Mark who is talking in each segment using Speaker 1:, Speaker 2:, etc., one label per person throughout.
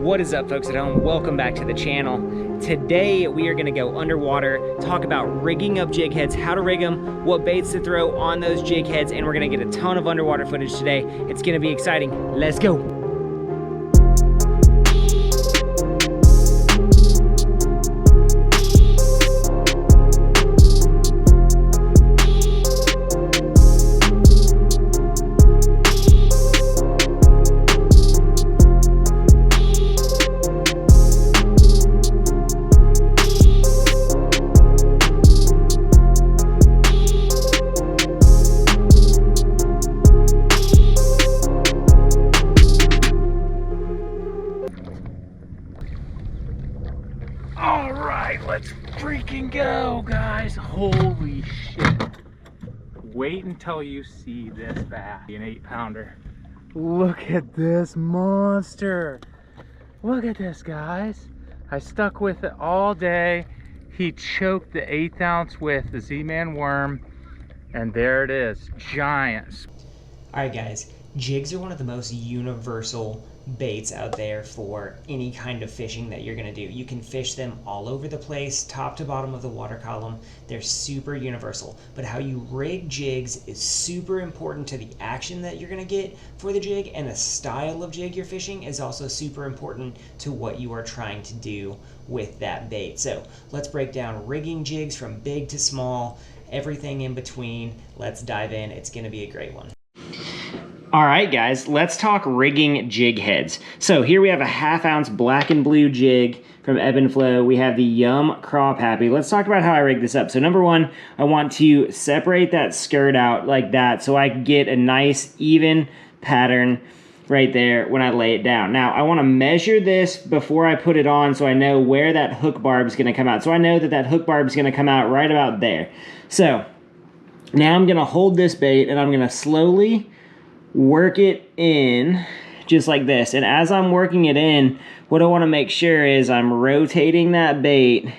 Speaker 1: What is up, folks at home? Welcome back to the channel. Today we are going to go underwater, talk about rigging up jig heads, how to rig them, what baits to throw on those jig heads, and we're going to get a ton of underwater footage today. It's going to be exciting. Let's go.
Speaker 2: All right, let's freaking go, guys. Holy shit. Wait until you see this bass, an 8-pounder. Look at this monster. Look at this, guys. I stuck with it all day. He choked the 1/8 ounce with the Z-Man worm, and there it is, giant.
Speaker 1: All right, guys, jigs are one of the most universal baits out there for any kind of fishing that you're going to do. You can fish them all over the place, top to bottom of the water column. They're super universal, but how you rig jigs is super important to the action that you're going to get for the jig, and the style of jig you're fishing is also super important to what you are trying to do with that bait. So let's break down rigging jigs from big to small, everything in between. Let's dive in. It's going to be a great one. All right, guys, let's talk rigging jig heads. So here we have a 1/2 ounce black and blue jig from Ebb and Flow. We have the Yum Craw Pappy. Let's talk about how I rig this up. So number one, I want to separate that skirt out like that so I get a nice even pattern right there when I lay it down. Now I want to measure this before I put it on so I know where that hook barb is going to come out. So I know that that hook barb is going to come out right about there. So now I'm going to hold this bait and I'm going to slowly work it in just like this. And as I'm working it in, what I want to make sure is I'm rotating that bait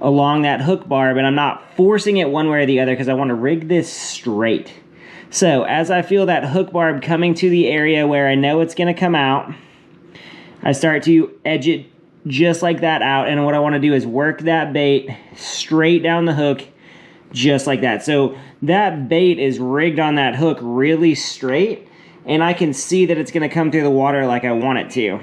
Speaker 1: along that hook barb, and I'm not forcing it one way or the other because I want to rig this straight. So as I feel that hook barb coming to the area where I know it's going to come out, I start to edge it just like that out, and what I want to do is work that bait straight down the hook just like that. So that bait is rigged on that hook really straight, and I can see that it's going to come through the water like I want it to.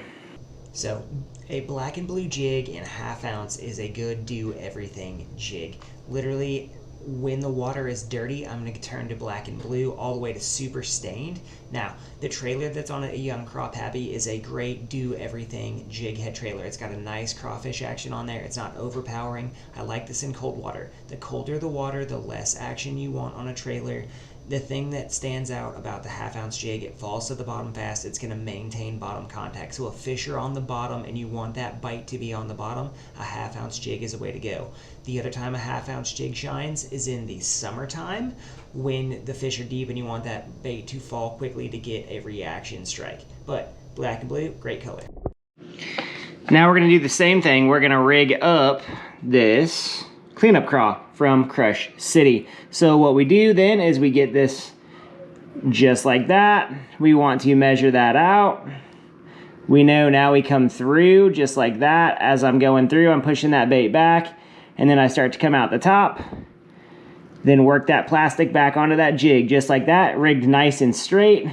Speaker 1: So a black and blue jig in 1/2 ounce is a good do everything jig. Literally, when the water is dirty, I'm going to turn to black and blue all the way to super stained. Now, the trailer that's on a Yum Craw Pappy is a great do-everything jig head trailer. It's got a nice crawfish action on there. It's not overpowering. I like this in cold water. The colder the water, the less action you want on a trailer. The thing that stands out about the 1/2 ounce jig, it falls to the bottom fast. It's going to maintain bottom contact. So if fish are on the bottom and you want that bite to be on the bottom, a 1/2 ounce jig is a way to go. The other time a 1/2 ounce jig shines is in the summertime when the fish are deep and you want that bait to fall quickly to get a reaction strike. But black and blue, great color. Now we're going to do the same thing. We're going to rig up this cleanup craw from Crush City. So what we do then is we get this just like that. We want to measure that out. We know now we come through just like that. As I'm going through, I'm pushing that bait back, and then I start to come out the top. Then work that plastic back onto that jig just like that, rigged nice and straight.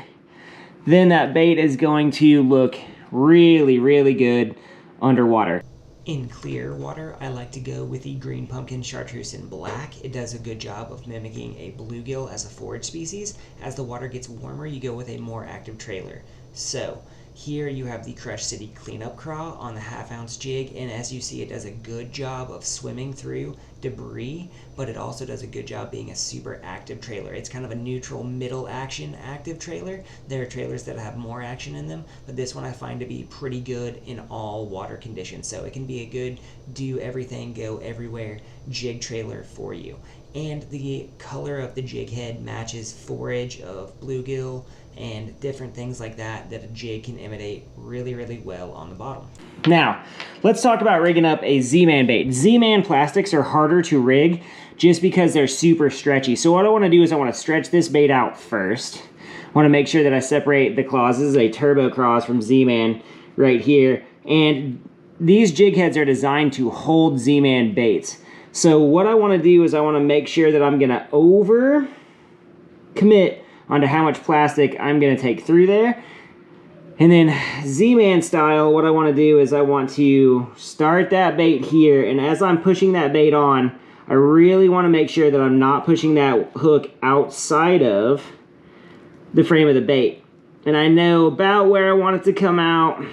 Speaker 1: Then that bait is going to look really, really good underwater. In clear water, I like to go with the green pumpkin chartreuse in black. It does a good job of mimicking a bluegill as a forage species. As the water gets warmer, you go with a more active trailer. So here you have the Crush City Cleanup Craw on the 1/2 ounce jig, and as you see, it does a good job of swimming through debris, but it also does a good job being a super active trailer. It's kind of a neutral middle action active trailer. There are trailers that have more action in them, but this one I find to be pretty good in all water conditions. So it can be a good do everything, go everywhere jig trailer for you. And the color of the jig head matches forage of bluegill and different things like that that a jig can imitate really, really well on the bottom. Now, let's talk about rigging up a Z-Man bait. Z-Man plastics are harder to rig just because they're super stretchy. So what I want to do is I want to stretch this bait out first. I want to make sure that I separate the claws. This is a Turbo Claws from Z-Man. right here. And these jig heads are designed to hold Z-Man baits. So what I want to do is I want to make sure that I'm going to over commit onto how much plastic I'm going to take through there. And then Z-Man style, what I want to do is I want to start that bait here, and as I'm pushing that bait on, I really want to make sure that I'm not pushing that hook outside of the frame of the bait. And I know about where I want it to come out.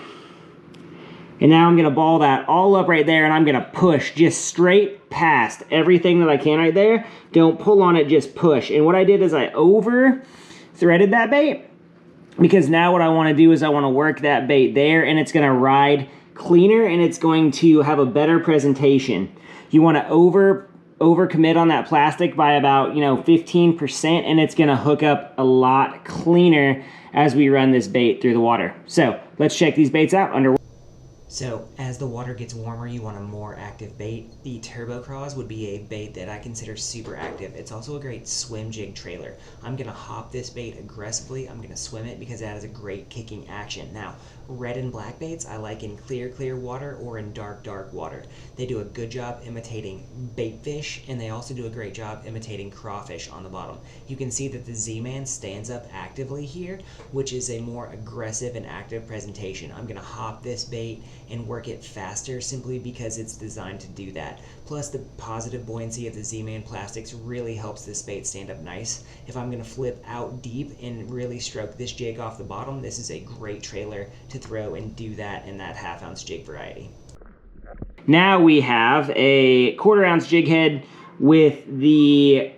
Speaker 1: And now I'm going to ball that all up right there, and I'm going to push just straight past everything that I can right there. Don't pull on it, just push. And what I did is I over threaded that bait, because now what I want to do is I want to work that bait there, and it's going to ride cleaner, and it's going to have a better presentation. You want to over commit on that plastic by about 15%, and it's going to hook up a lot cleaner as we run this bait through the water. So let's check these baits out under. So as the water gets warmer, you want a more active bait. The Turbo Craws would be a bait that I consider super active. It's also a great swim jig trailer. I'm going to hop this bait aggressively. I'm going to swim it because it has a great kicking action. Now, red and black baits I like in clear water or in dark water. They do a good job imitating bait fish, and they also do a great job imitating crawfish on the bottom. You can see that the Z-Man stands up actively here, which is a more aggressive and active presentation. I'm going to hop this bait and work it faster simply because it's designed to do that. Plus, the positive buoyancy of the Z-Man plastics really helps this bait stand up nice. If I'm going to flip out deep and really stroke this jig off the bottom, this is a great trailer to throw and do that in that 1/2 ounce jig variety. Now we have a 1/4 ounce jig head with the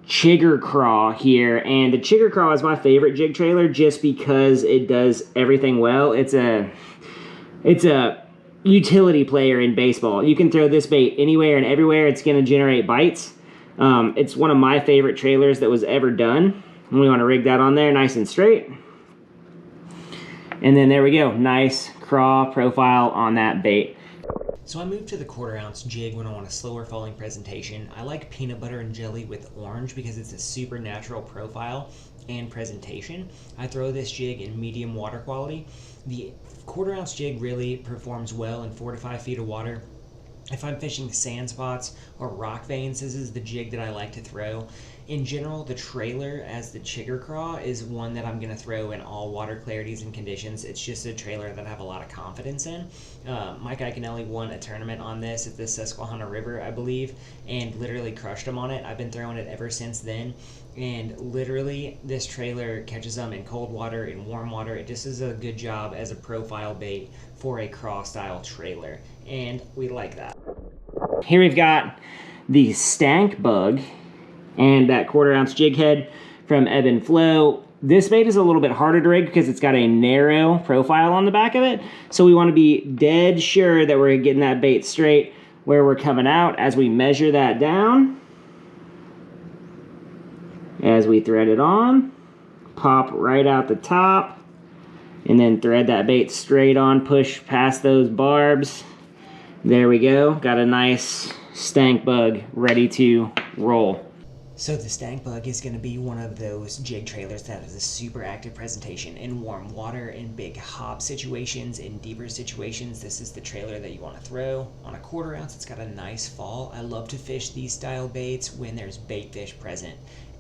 Speaker 1: Chigger Craw here, and the Chigger Craw is my favorite jig trailer just because it does everything well. It's a utility player in baseball. You can throw this bait anywhere and everywhere. It's going to generate bites. It's one of my favorite trailers that was ever done. And we want to rig that on there nice and straight. And then there we go. Nice craw profile on that bait. So I moved to the 1/4 ounce jig when I want a slower falling presentation. I like peanut butter and jelly with orange because it's a super natural profile and presentation. I throw this jig in medium water quality. The 1/4 ounce jig really performs well in 4 to 5 feet of water. If I'm fishing sand spots or rock veins, this is the jig that I like to throw. In general, the trailer as the Chigger Craw is one that I'm going to throw in all water clarities and conditions. It's just a trailer that I have a lot of confidence in. Mike Iaconelli won a tournament on this at the Susquehanna River, I believe, and literally crushed him on it. I've been throwing it ever since then. And literally, this trailer catches them in cold water, in warm water. It just does a good job as a profile bait for a craw-style trailer, and we like that. Here we've got the Stank Bug and that 1/4 ounce jig head from Ebb and Flow. This bait is a little bit harder to rig because it's got a narrow profile on the back of it, so we want to be dead sure that we're getting that bait straight where we're coming out as we measure that down. As we thread it on, pop right out the top, and then thread that bait straight on, push past those barbs. There we go, got a nice Stank Bug ready to roll. So the Stank Bug is going to be one of those jig trailers that has a super active presentation in warm water, in big hop situations, in deeper situations. This is the trailer that you want to throw. On a 1/4 ounce, it's got a nice fall. I love to fish these style baits when there's bait fish present,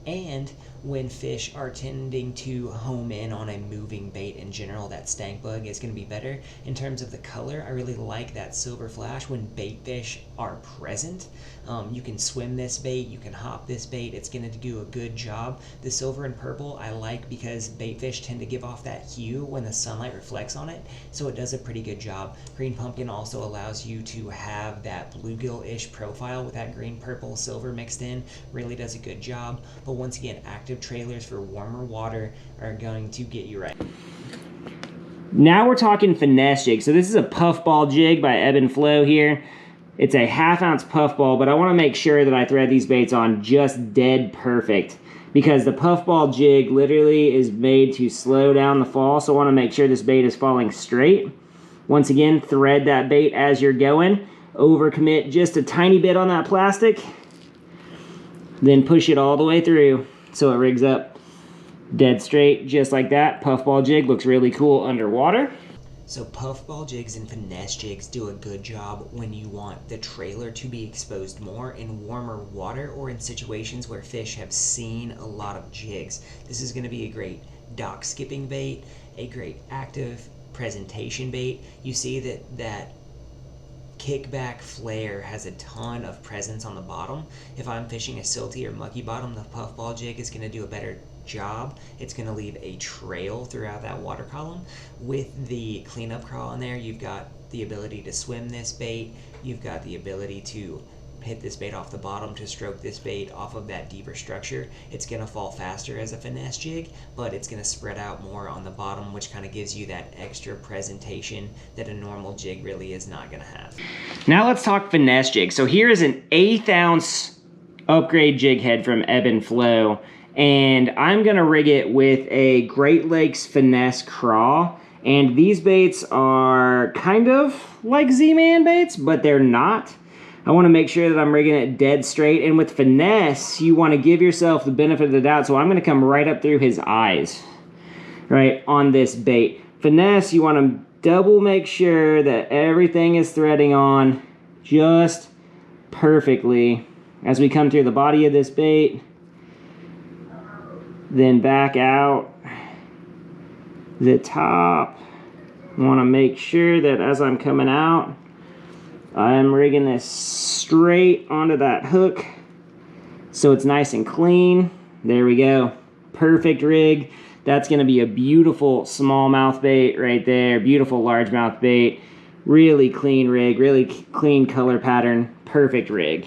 Speaker 1: and when fish are tending to home in on a moving bait in general. That Stank Bug is going to be better. In terms of the color, I really like that silver flash when bait fish are present. You can swim this bait, you can hop this bait, it's going to do a good job. The silver and purple I like because bait fish tend to give off that hue when the sunlight reflects on it, so it does a pretty good job. Green Pumpkin also allows you to have that bluegill-ish profile with that green, purple, silver mixed in. Really does a good job, but once again, active trailers for warmer water are going to get you right. Now we're talking finesse jig. So this is a puffball jig by Ebb and Flow here. It's a 1/2 ounce puffball, but I want to make sure that I thread these baits on just dead perfect because the puffball jig literally is made to slow down the fall, so I want to make sure this bait is falling straight. Once again, thread that bait as you're going. Overcommit just a tiny bit on that plastic, then push it all the way through so it rigs up dead straight just like that. Puffball jig looks really cool underwater. So puffball jigs and finesse jigs do a good job when you want the trailer to be exposed more in warmer water or in situations where fish have seen a lot of jigs. This is going to be a great dock skipping bait, a great active presentation bait. You see that kickback flare has a ton of presence on the bottom. If I'm fishing a silty or mucky bottom, the puffball jig is going to do a better job. It's going to leave a trail throughout that water column. With the cleanup crawl in there, you've got the ability to swim this bait. You've got the ability to hit this bait off the bottom, to stroke this bait off of that deeper structure. It's going to fall faster as a finesse jig, but it's going to spread out more on the bottom, which kind of gives you that extra presentation that a normal jig really is not going to have.
Speaker 3: Now let's talk finesse jig. So here is an 1/8 ounce upgrade jig head from Ebb and Flow, and I'm going to rig it with a Great Lakes Finesse Craw. And these baits are kind of like Z-Man baits, but they're not. I want to make sure that I'm rigging it dead straight. And with finesse, you want to give yourself the benefit of the doubt. So I'm going to come right up through his eyes, right, on this bait. Finesse, you want to double make sure that everything is threading on just perfectly as we come through the body of this bait. Then back out the top. I want to make sure that as I'm coming out, I'm rigging this straight onto that hook so it's nice and clean. There we go. Perfect rig. That's going to be a beautiful smallmouth bait right there. Beautiful largemouth bait. Really clean rig. Really clean color pattern. Perfect rig.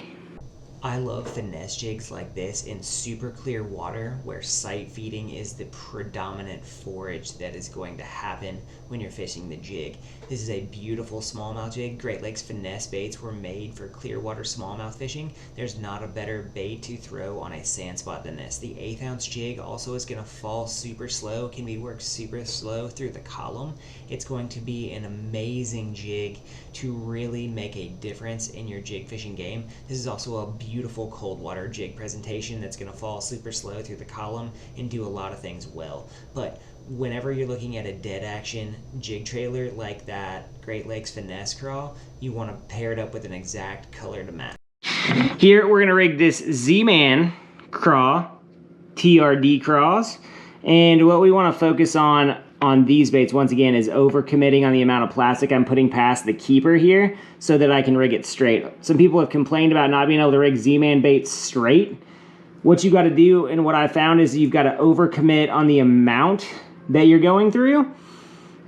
Speaker 1: I love finesse jigs like this in super clear water where sight feeding is the predominant forage that is going to happen when you're fishing the jig. This is a beautiful smallmouth jig. Great Lakes finesse baits were made for clear water smallmouth fishing. There's not a better bait to throw on a sand spot than this. The 1/8 ounce jig also is going to fall super slow, can be worked super slow through the column. It's going to be an amazing jig to really make a difference in your jig fishing game. This is also a beautiful cold water jig presentation that's going to fall super slow through the column and do a lot of things well. But whenever you're looking at a dead action jig trailer like that Great Lakes Finesse Craw, you want to pair it up with an exact color to match.
Speaker 3: Here we're going to rig this Z-Man craw, TRD craws, and what we want to focus on these baits once again is overcommitting on the amount of plastic I'm putting past the keeper here so that I can rig it straight. Some people have complained about not being able to rig Z-Man baits straight. What you got to do, and what I found, is you've got to overcommit on the amount that you're going through.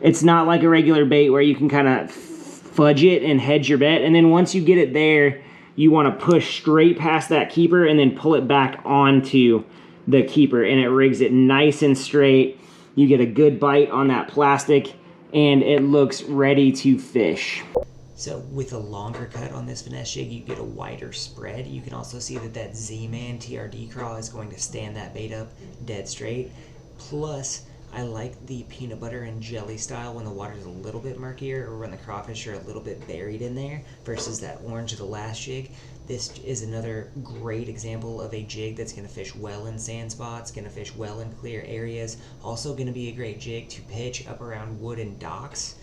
Speaker 3: It's not like a regular bait where you can kind of fudge it and hedge your bet, and then once you get it there, you want to push straight past that keeper and then pull it back onto the keeper, and it rigs it nice and straight. You get a good bite on that plastic, and it looks ready to fish.
Speaker 1: So with a longer cut on this finesse jig, you get a wider spread. You can also see that Z-Man TRD craw is going to stand that bait up dead straight. Plus, I like the peanut butter and jelly style when the water's a little bit murkier or when the crawfish are a little bit buried in there versus that orange of the last jig. This is another great example of a jig that's going to fish well in sand spots, going to fish well in clear areas. Also going to be a great jig to pitch up around wooden docks.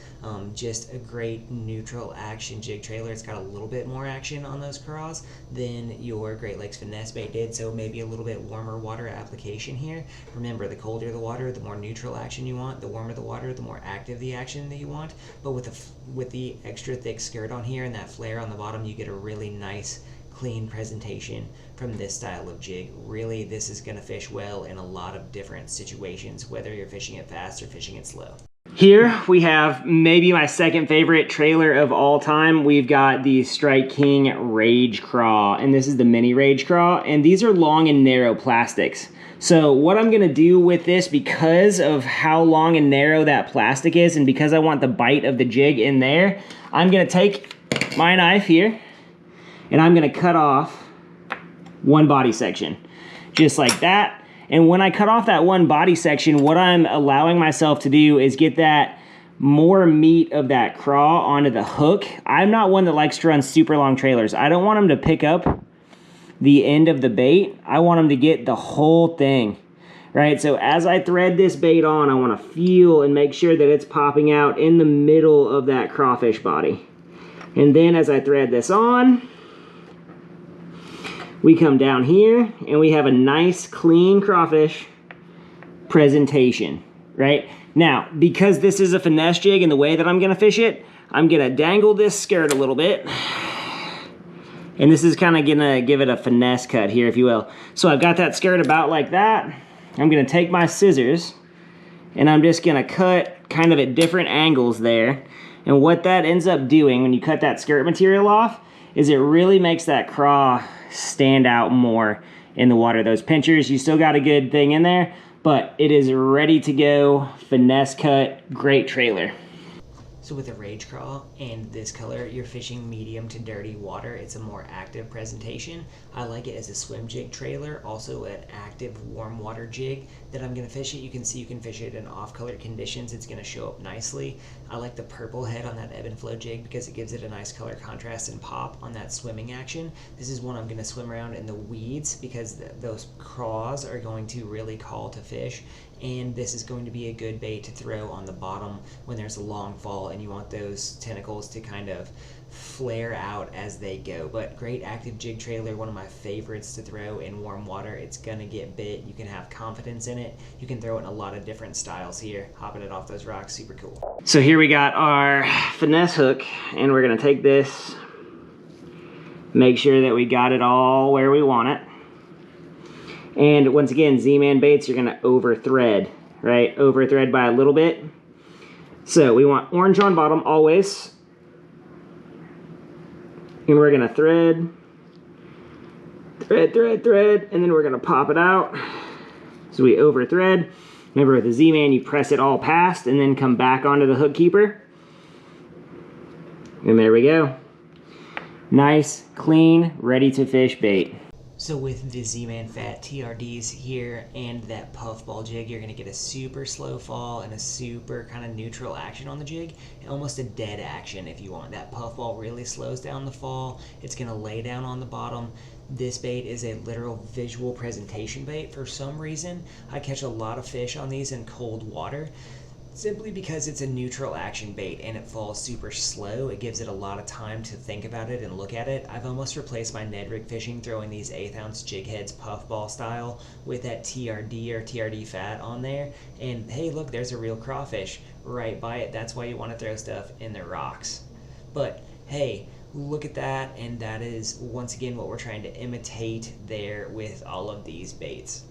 Speaker 1: Just a great neutral action jig trailer. It's got a little bit more action on those craws than your Great Lakes Finesse bait did, so maybe a little bit warmer water application here. Remember, the colder the water, the more neutral action you want. The warmer the water, the more active the action that you want. But with the extra thick skirt on here and that flare on the bottom, you get a really nice clean presentation from this style of jig. Really, this is going to fish well in a lot of different situations, whether you're fishing it fast or fishing it slow.
Speaker 3: Here we have maybe my second favorite trailer of all time. We've got the Strike King Rage Craw, and this is the mini Rage Craw, and these are long and narrow plastics. So what I'm gonna do with this, because of how long and narrow that plastic is, and because I want the bite of the jig in there, I'm gonna take my knife here, and I'm gonna cut off one body section, just like that. And when I cut off that one body section, what I'm allowing myself to do is get that more meat of that craw onto the hook. I'm not one that likes to run super long trailers. I don't want them to pick up the end of the bait. I want them to get the whole thing, right? So as I thread this bait on, I want to feel and make sure that it's popping out in the middle of that crawfish body. And then as I thread this on, we come down here and we have a nice clean crawfish presentation, right? Now, because this is a finesse jig and the way that I'm gonna fish it, I'm gonna dangle this skirt a little bit. And this is kind of gonna give it a finesse cut here, if you will. So I've got that skirt about like that. I'm gonna take my scissors and I'm just gonna cut kind of at different angles there. And what that ends up doing when you cut that skirt material off is it really makes that craw stand out more in the water. Those pinchers, you still got a good thing in there, but it is ready to go, finesse cut, great trailer.
Speaker 1: So with a Rage Craw and this color, you're fishing medium to dirty water. It's a more active presentation. I like it as a swim jig trailer, also an active warm water jig that I'm gonna fish it. You can see you can fish it in off-color conditions. It's gonna show up nicely. I like the purple head on that ebb and flow jig because it gives it a nice color contrast and pop on that swimming action. This is one I'm gonna swim around in the weeds because those craws are going to really call to fish. And this is going to be a good bait to throw on the bottom when there's a long fall and you want those tentacles to kind of flare out as they go. But great active jig trailer, one of my favorites to throw in warm water. It's gonna get bit, you can have confidence in it. You can throw it in a lot of different styles here, hopping it off those rocks, super cool.
Speaker 3: So here we got our finesse hook and we're gonna take this, make sure that we got it all where we want it. And once again, Z-Man baits, you're gonna over thread, right? Over thread by a little bit. So we want orange on bottom always. And we're gonna thread, and then we're gonna pop it out. So we over thread. Remember with the Z-Man, you press it all past and then come back onto the hook keeper. And there we go. Nice, clean, ready to fish bait.
Speaker 1: So with the Z-Man Fat TRDs here and that puffball jig, you're going to get a super slow fall and a super kind of neutral action on the jig, and almost a dead action if you want. That puffball really slows down the fall. It's going to lay down on the bottom. This bait is a literal visual presentation bait. For some reason, I catch a lot of fish on these in cold water. Simply because it's a neutral action bait and it falls super slow. It gives it a lot of time to think about it and look at it. I've almost replaced my Ned rig fishing throwing these 1/8 ounce jig heads puffball style with that TRD or TRD Fat on there. And hey, look, there's a real crawfish right by it. That's why you want to throw stuff in the rocks. But hey, look at that, and that is once again what we're trying to imitate there with all of these baits.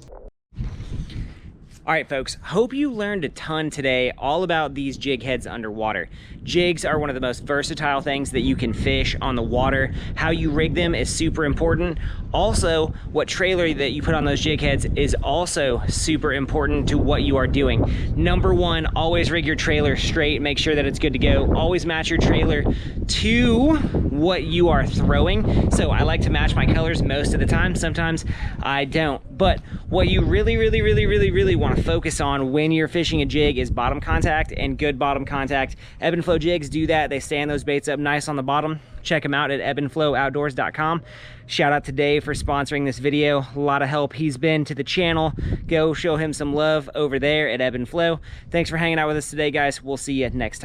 Speaker 3: All right, folks, hope you learned a ton today all about these jig heads underwater. Jigs are one of the most versatile things that you can fish on the water. How you rig them is super important. Also, what trailer that you put on those jig heads is also super important to what you are doing. Number one, always rig your trailer straight. Make sure that it's good to go. Always match your trailer to what you are throwing. So I like to match my colors most of the time. Sometimes I don't. But what you really want to focus on when you're fishing a jig is bottom contact and good bottom contact. Ebb and flow jigs do that. They stand those baits up nice on the bottom. Check them out at ebbandflowoutdoors.com. Shout out to Dave for sponsoring this video. A lot of help he's been to the channel. Go show him some love over there at Ebb and Flow. Thanks for hanging out with us today, guys. We'll see you next time.